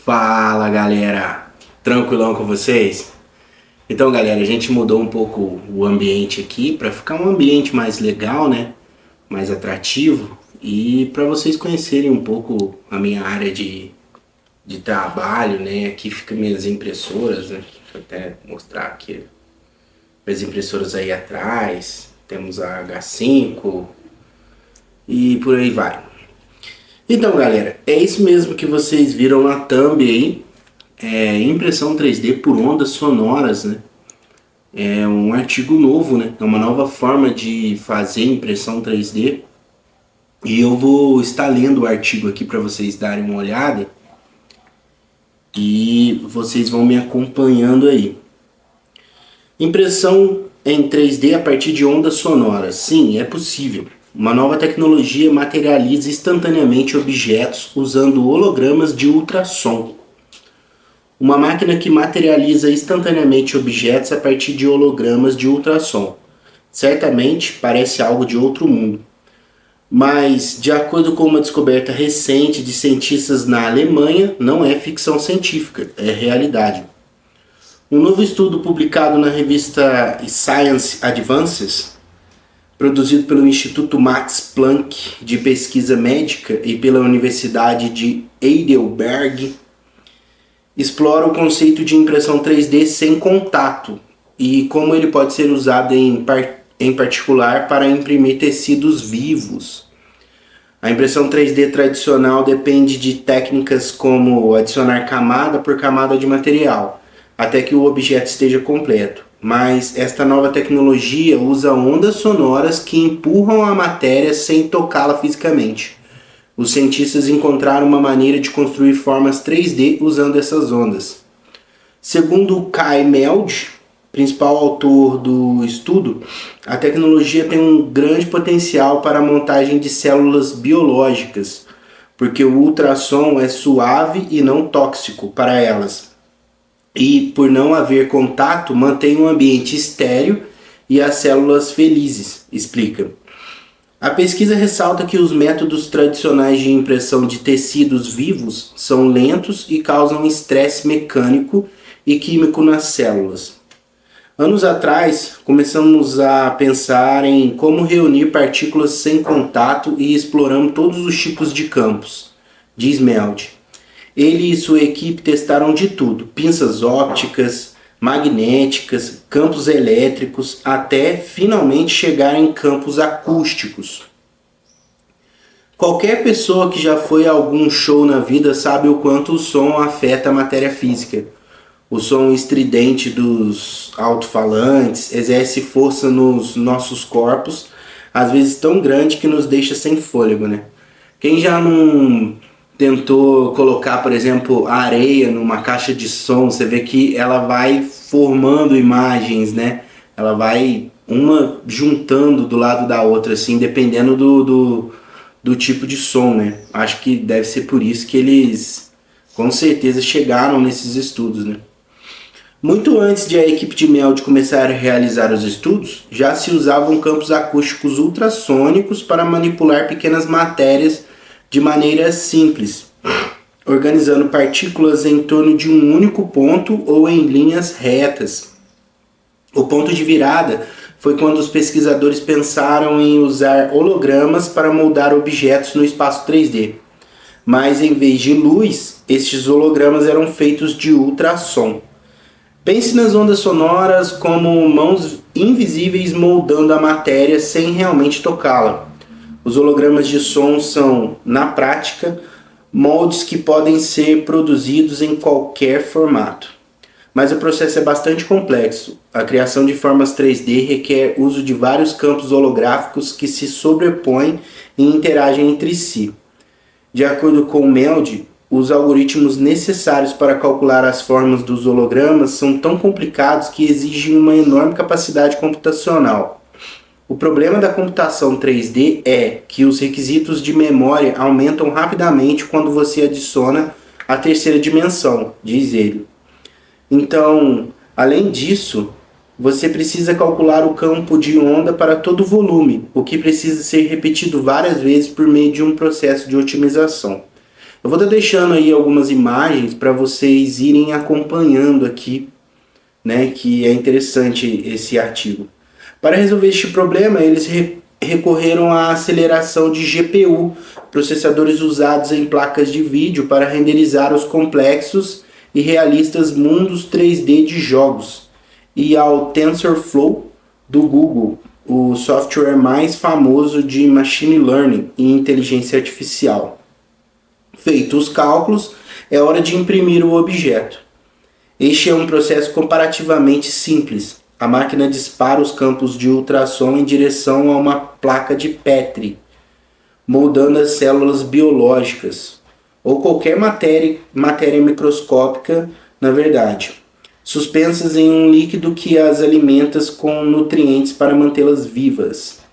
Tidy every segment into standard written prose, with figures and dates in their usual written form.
Fala galera, tranquilão com vocês? Então galera, a gente mudou um pouco o ambiente aqui para ficar um ambiente mais legal, né? Mais atrativo e para vocês conhecerem um pouco a minha área de trabalho, né? Aqui fica minhas impressoras, né? Deixa eu até mostrar aqui minhas impressoras aí atrás. Temos a H5 e por aí vai. Então galera, é isso mesmo que vocês viram na thumb aí, impressão 3D por ondas sonoras, né? É um artigo novo, né? É uma nova forma de fazer impressão 3D e eu vou estar lendo o artigo aqui para vocês darem uma olhada e vocês vão me acompanhando aí. Impressão em 3D a partir de ondas sonoras. Sim, é possível. Uma nova tecnologia materializa instantaneamente objetos usando hologramas de ultrassom. Uma máquina que materializa instantaneamente objetos a partir de hologramas de ultrassom. Certamente parece algo de outro mundo. Mas, de acordo com uma descoberta recente de cientistas na Alemanha, não é ficção científica, é realidade. Um novo estudo publicado na revista Science Advances, produzido pelo Instituto Max Planck de Pesquisa Médica e pela Universidade de Heidelberg, explora o conceito de impressão 3D sem contato e como ele pode ser usado em particular para imprimir tecidos vivos. A impressão 3D tradicional depende de técnicas como adicionar camada por camada de material, até que o objeto esteja completo. Mas esta nova tecnologia usa ondas sonoras que empurram a matéria sem tocá-la fisicamente. Os cientistas encontraram uma maneira de construir formas 3D usando essas ondas. Segundo Kai Meld, principal autor do estudo, a tecnologia tem um grande potencial para a montagem de células biológicas, porque o ultrassom é suave e não tóxico para elas. E, por não haver contato, mantém um ambiente estéril e as células felizes, explica. A pesquisa ressalta que os métodos tradicionais de impressão de tecidos vivos são lentos e causam estresse mecânico e químico nas células. Anos atrás, começamos a pensar em como reunir partículas sem contato e exploramos todos os tipos de campos, diz Meld. Ele e sua equipe testaram de tudo, pinças ópticas, magnéticas, campos elétricos, até finalmente chegar em campos acústicos. Qualquer pessoa que já foi a algum show na vida sabe o quanto o som afeta a matéria física. O som estridente dos alto-falantes exerce força nos nossos corpos, às vezes tão grande que nos deixa sem fôlego, né? Quem já não tentou colocar, por exemplo, areia numa caixa de som, você vê que ela vai formando imagens, né? Ela vai uma juntando do lado da outra, assim, dependendo do tipo de som, né? Acho que deve ser por isso que eles, com certeza, chegaram nesses estudos, né? Muito antes de a equipe de Meld começar a realizar os estudos, já se usavam campos acústicos ultrassônicos para manipular pequenas matérias de maneira simples, organizando partículas em torno de um único ponto ou em linhas retas. O ponto de virada foi quando os pesquisadores pensaram em usar hologramas para moldar objetos no espaço 3D. Mas em vez de luz, estes hologramas eram feitos de ultrassom. Pense nas ondas sonoras como mãos invisíveis moldando a matéria sem realmente tocá-la. Os hologramas de som são, na prática, moldes que podem ser produzidos em qualquer formato. Mas o processo é bastante complexo. A criação de formas 3D requer uso de vários campos holográficos que se sobrepõem e interagem entre si. De acordo com Meld, os algoritmos necessários para calcular as formas dos hologramas são tão complicados que exigem uma enorme capacidade computacional. O problema da computação 3D é que os requisitos de memória aumentam rapidamente quando você adiciona a terceira dimensão, diz ele. Então, além disso, você precisa calcular o campo de onda para todo o volume, o que precisa ser repetido várias vezes por meio de um processo de otimização. Eu vou estar deixando aí algumas imagens para vocês irem acompanhando aqui, né, que é interessante esse artigo. Para resolver este problema, eles recorreram à aceleração de GPU, processadores usados em placas de vídeo para renderizar os complexos e realistas mundos 3D de jogos, e ao TensorFlow do Google, o software mais famoso de machine learning e inteligência artificial. Feitos os cálculos, é hora de imprimir o objeto. Este é um processo comparativamente simples. A máquina dispara os campos de ultrassom em direção a uma placa de Petri, moldando as células biológicas, ou qualquer matéria microscópica, na verdade, suspensas em um líquido que as alimenta com nutrientes para mantê-las vivas.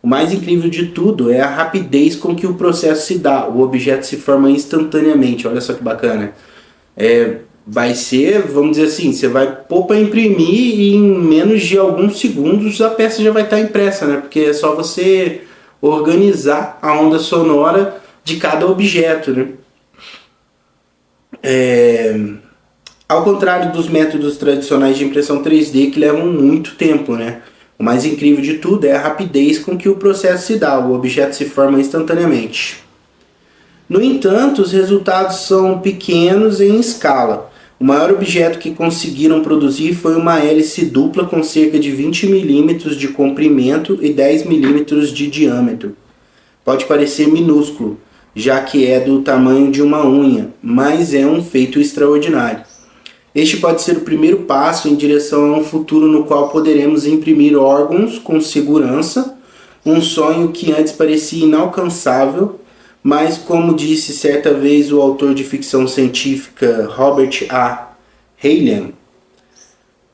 O mais incrível de tudo é a rapidez com que o processo se dá. O objeto se forma instantaneamente. Olha só que bacana. Vai ser, vamos dizer assim, você vai pôr para imprimir e em menos de alguns segundos a peça já vai estar impressa, né? Porque é só você organizar a onda sonora de cada objeto, né? Ao contrário dos métodos tradicionais de impressão 3D que levam muito tempo, né? O mais incrível de tudo é a rapidez com que o processo se dá, o objeto se forma instantaneamente. No entanto, os resultados são pequenos em escala. O maior objeto que conseguiram produzir foi uma hélice dupla com cerca de 20 mm de comprimento e 10 mm de diâmetro. Pode parecer minúsculo, já que é do tamanho de uma unha, mas é um feito extraordinário. Este pode ser o primeiro passo em direção a um futuro no qual poderemos imprimir órgãos com segurança, um sonho que antes parecia inalcançável, mas como disse certa vez o autor de ficção científica Robert A. Heinlein,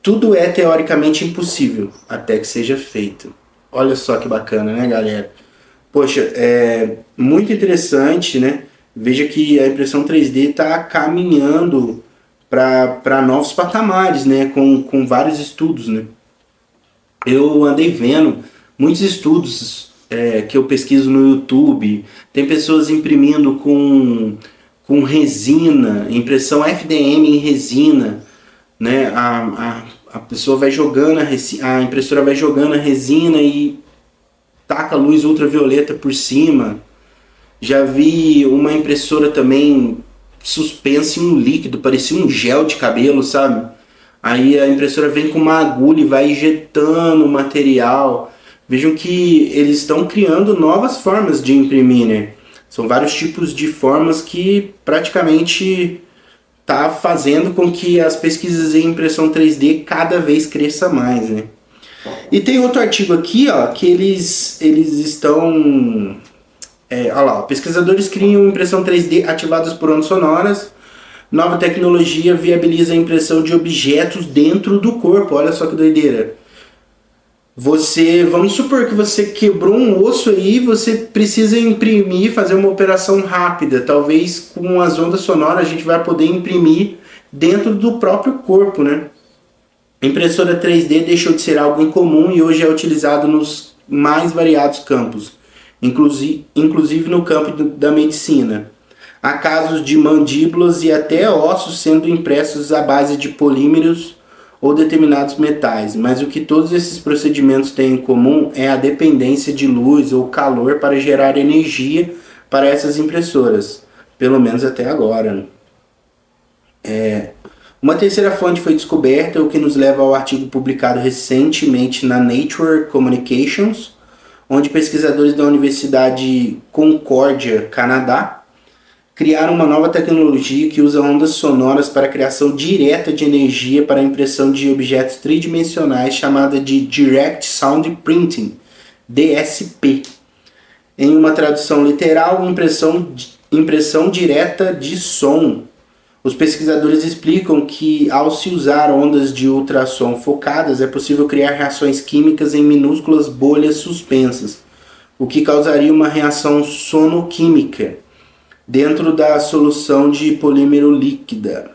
tudo é teoricamente impossível até que seja feito. Olha só que bacana, né, galera? Poxa, é muito interessante, né? Veja que a impressão 3D está caminhando para novos patamares, né? Com vários estudos, né? Eu andei vendo muitos estudos que eu pesquiso no YouTube. Tem pessoas imprimindo com resina, impressão FDM em resina, né? A pessoa vai jogando a impressora vai jogando a resina e taca luz ultravioleta por cima. Já vi uma impressora também suspensa em um líquido, parecia um gel de cabelo, sabe? Aí a impressora vem com uma agulha e vai injetando o material. Vejam que eles estão criando novas formas de imprimir, né? São vários tipos de formas que praticamente está fazendo com que as pesquisas em impressão 3D cada vez cresça mais, né? E tem outro artigo aqui, ó, que eles estão... olha lá, pesquisadores criam impressão 3D ativadas por ondas sonoras. Nova tecnologia viabiliza a impressão de objetos dentro do corpo. Olha só que doideira. Vamos supor que você quebrou um osso aí, você precisa imprimir, fazer uma operação rápida. Talvez com as ondas sonoras a gente vai poder imprimir dentro do próprio corpo, né? A impressora 3D deixou de ser algo incomum e hoje é utilizado nos mais variados campos, inclusive no campo da medicina. Há casos de mandíbulas e até ossos sendo impressos à base de polímeros ou determinados metais, mas o que todos esses procedimentos têm em comum é a dependência de luz ou calor para gerar energia para essas impressoras, pelo menos até agora. Uma terceira fonte foi descoberta, o que nos leva ao artigo publicado recentemente na Nature Communications, onde pesquisadores da Universidade Concordia, Canadá, criaram uma nova tecnologia que usa ondas sonoras para a criação direta de energia para a impressão de objetos tridimensionais, chamada de Direct Sound Printing, DSP. Em uma tradução literal, impressão direta de som. Os pesquisadores explicam que, ao se usar ondas de ultrassom focadas, é possível criar reações químicas em minúsculas bolhas suspensas, o que causaria uma reação sonoquímica dentro da solução de polímero líquida.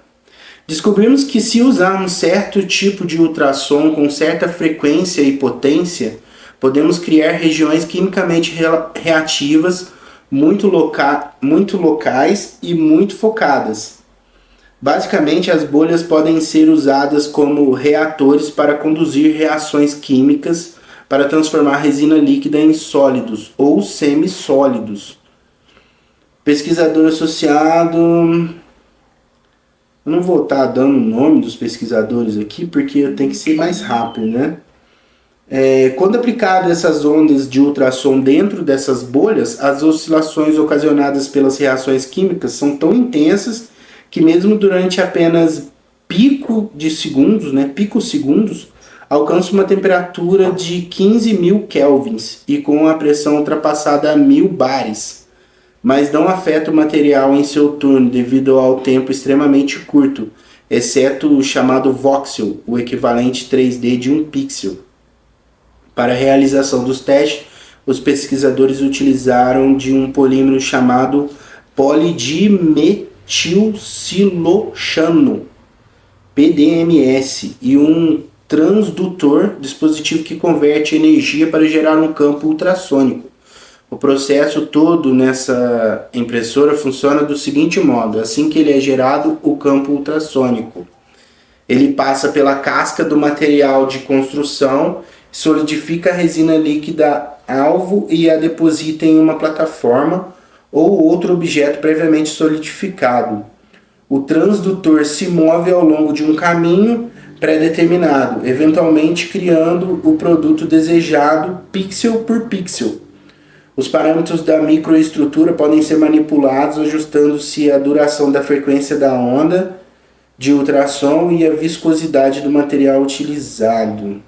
Descobrimos que, se usarmos certo tipo de ultrassom com certa frequência e potência, podemos criar regiões quimicamente reativas muito locais e muito focadas. Basicamente, as bolhas podem ser usadas como reatores para conduzir reações químicas para transformar resina líquida em sólidos ou semissólidos. Pesquisador associado... Eu não vou estar dando o nome dos pesquisadores aqui, porque eu tenho que ser mais rápido, né? Quando aplicado essas ondas de ultrassom dentro dessas bolhas, as oscilações ocasionadas pelas reações químicas são tão intensas que mesmo durante apenas picosegundos, alcança uma temperatura de 15.000 kelvins e com a pressão ultrapassada a 1.000 bares, mas não afeta o material em seu turno devido ao tempo extremamente curto, exceto o chamado voxel, o equivalente 3D de um pixel. Para a realização dos testes, os pesquisadores utilizaram de um polímero chamado polidimetilsiloxano, PDMS, e um transdutor, dispositivo que converte energia para gerar um campo ultrassônico. O processo todo nessa impressora funciona do seguinte modo: assim que ele é gerado, o campo ultrassônico, ele passa pela casca do material de construção, solidifica a resina líquida alvo e a deposita em uma plataforma ou outro objeto previamente solidificado. O transdutor se move ao longo de um caminho pré-determinado, eventualmente criando o produto desejado pixel por pixel. Os parâmetros da microestrutura podem ser manipulados ajustando-se a duração da frequência da onda de ultrassom e a viscosidade do material utilizado.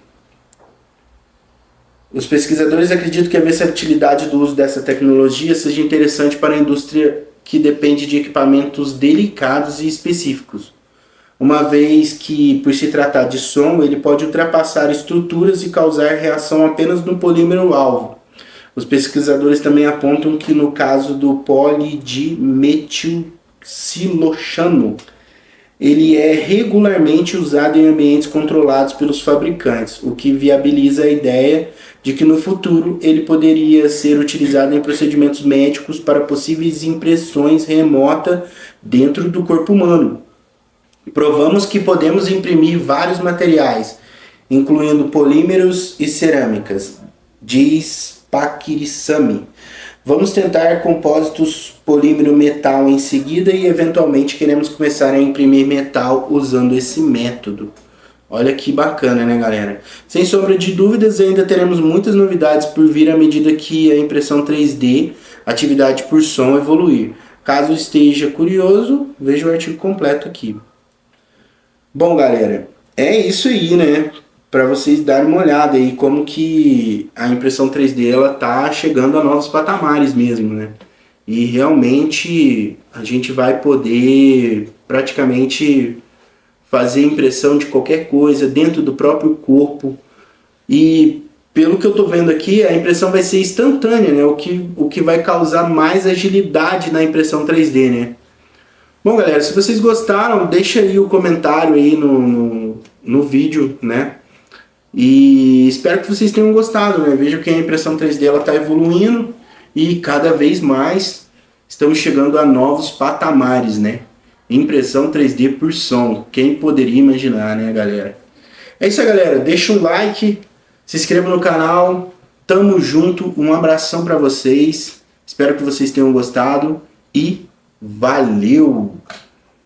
Os pesquisadores acreditam que a versatilidade do uso dessa tecnologia seja interessante para a indústria que depende de equipamentos delicados e específicos, uma vez que, por se tratar de som, ele pode ultrapassar estruturas e causar reação apenas no polímero-alvo. Os pesquisadores também apontam que no caso do polidimetilsiloxano, ele é regularmente usado em ambientes controlados pelos fabricantes, o que viabiliza a ideia de que no futuro ele poderia ser utilizado em procedimentos médicos para possíveis impressões remotas dentro do corpo humano. Provamos que podemos imprimir vários materiais, incluindo polímeros e cerâmicas, diz Pakirisamy. Vamos tentar compósitos polímero metal em seguida e eventualmente queremos começar a imprimir metal usando esse método. Olha que bacana, né, galera? Sem sombra de dúvidas, ainda teremos muitas novidades por vir à medida que a impressão 3D, atividade por som, evoluir. Caso esteja curioso, veja o artigo completo aqui. Bom, galera, é isso aí, né? Para vocês darem uma olhada aí como que a impressão 3D ela tá chegando a novos patamares mesmo, né? E realmente a gente vai poder praticamente fazer impressão de qualquer coisa dentro do próprio corpo. E pelo que eu tô vendo aqui, a impressão vai ser instantânea, né? O que vai causar mais agilidade na impressão 3D, né? Bom, galera, se vocês gostaram, deixa aí o comentário aí no vídeo, né? E espero que vocês tenham gostado, né? Veja que a impressão 3D ela tá evoluindo e cada vez mais estamos chegando a novos patamares, né? Impressão 3D por som. Quem poderia imaginar, né, galera? É isso aí, galera. Deixa um like, se inscreva no canal. Tamo junto. Um abração pra vocês. Espero que vocês tenham gostado e valeu!